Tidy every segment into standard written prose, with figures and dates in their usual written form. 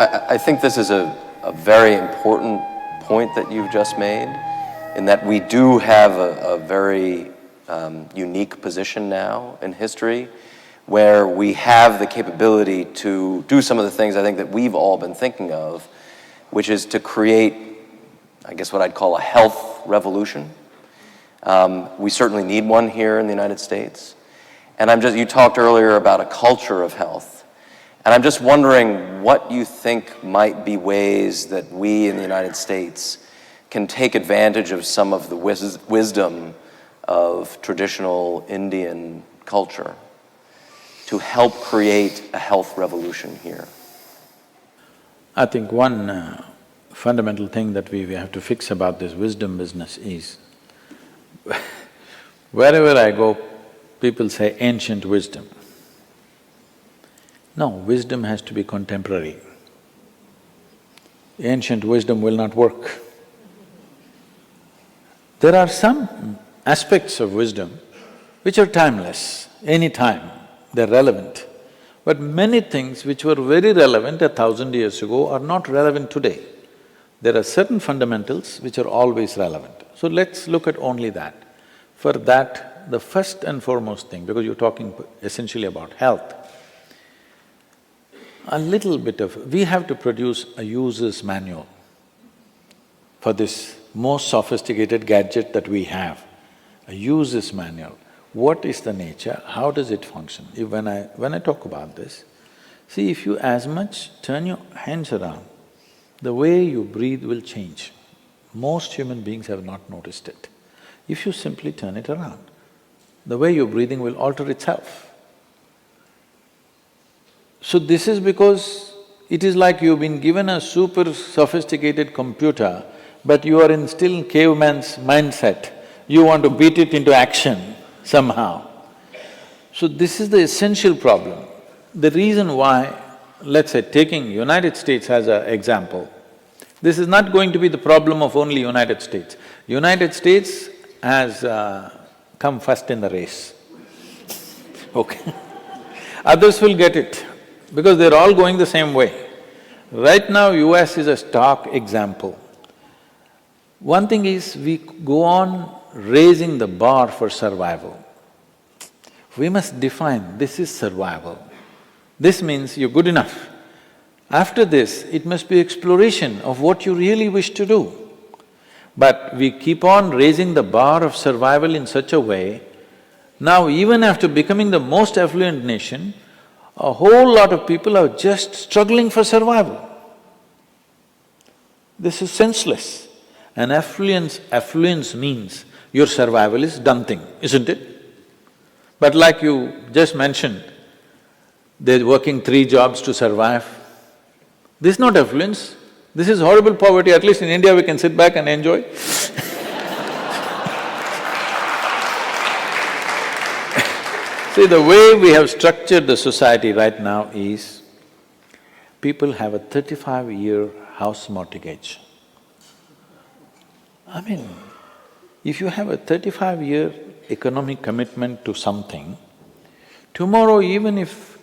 I think this is a very important point that you've just made, in that we do have a very unique position now in history, where we have the capability to do some of the things I think that we've all been thinking of, which is to create, I guess, what I'd call a health revolution. We certainly need one here in the United States. And you talked earlier about a culture of health. And I'm just wondering what you think might be ways that we in the United States can take advantage of some of the wisdom of traditional Indian culture to help create a health revolution here. I think one fundamental thing that we have to fix about this wisdom business is wherever I go, people say ancient wisdom. No, wisdom has to be contemporary. Ancient wisdom will not work. There are some aspects of wisdom which are timeless, any time they're relevant. But many things which were very relevant 1,000 years ago are not relevant today. There are certain fundamentals which are always relevant. So let's look at only that. For that, the first and foremost thing, because you're talking essentially about health, we have to produce a user's manual for this most sophisticated gadget that we have, a user's manual. What is the nature, how does it function? When I talk about this, see, if you as much turn your hands around, the way you breathe will change. Most human beings have not noticed it. If you simply turn it around, the way you're breathing will alter itself. So this is because it is like you've been given a super sophisticated computer, but you are still in caveman's mindset. You want to beat it into action somehow. So this is the essential problem. The reason why, let's say taking United States as an example, this is not going to be the problem of only United States. United States has come first in the race, okay? Others will get it, because they're all going the same way. Right now, US is a stark example. One thing is, we go on raising the bar for survival. We must define, this is survival. This means you're good enough. After this, it must be exploration of what you really wish to do. But we keep on raising the bar of survival in such a way, now even after becoming the most affluent nation, a whole lot of people are just struggling for survival. This is senseless. And affluence means your survival is done thing, isn't it? But like you just mentioned, they're working 3 jobs to survive. This is not affluence, this is horrible poverty. At least in India we can sit back and enjoy. See, the way we have structured the society right now is, people have a 35-year house mortgage. I mean, if you have a 35-year economic commitment to something, tomorrow even if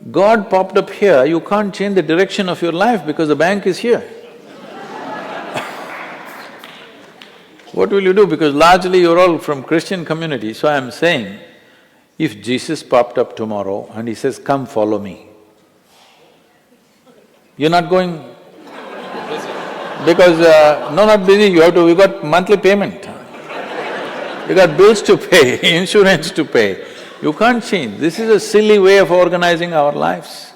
God popped up here, you can't change the direction of your life because the bank is here. What will you do? Because largely you're all from Christian community, so I'm saying, if Jesus popped up tomorrow and he says, "Come follow me," you're not going because, no, not busy, you got monthly payment. You got bills to pay, insurance to pay. You can't change. This is a silly way of organizing our lives.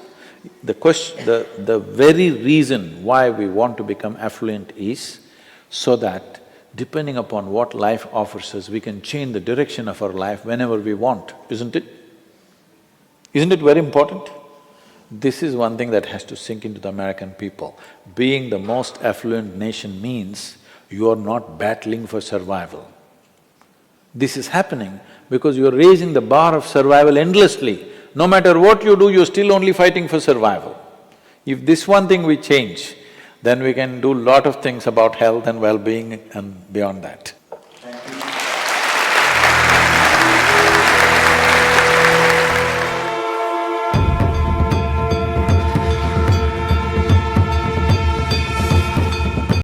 The very reason why we want to become affluent is so that depending upon what life offers us, we can change the direction of our life whenever we want, isn't it? Isn't it very important? This is one thing that has to sink into the American people. Being the most affluent nation means you are not battling for survival. This is happening because you are raising the bar of survival endlessly. No matter what you do, you're still only fighting for survival. If this one thing we change, then we can do lot of things about health and well-being and beyond that.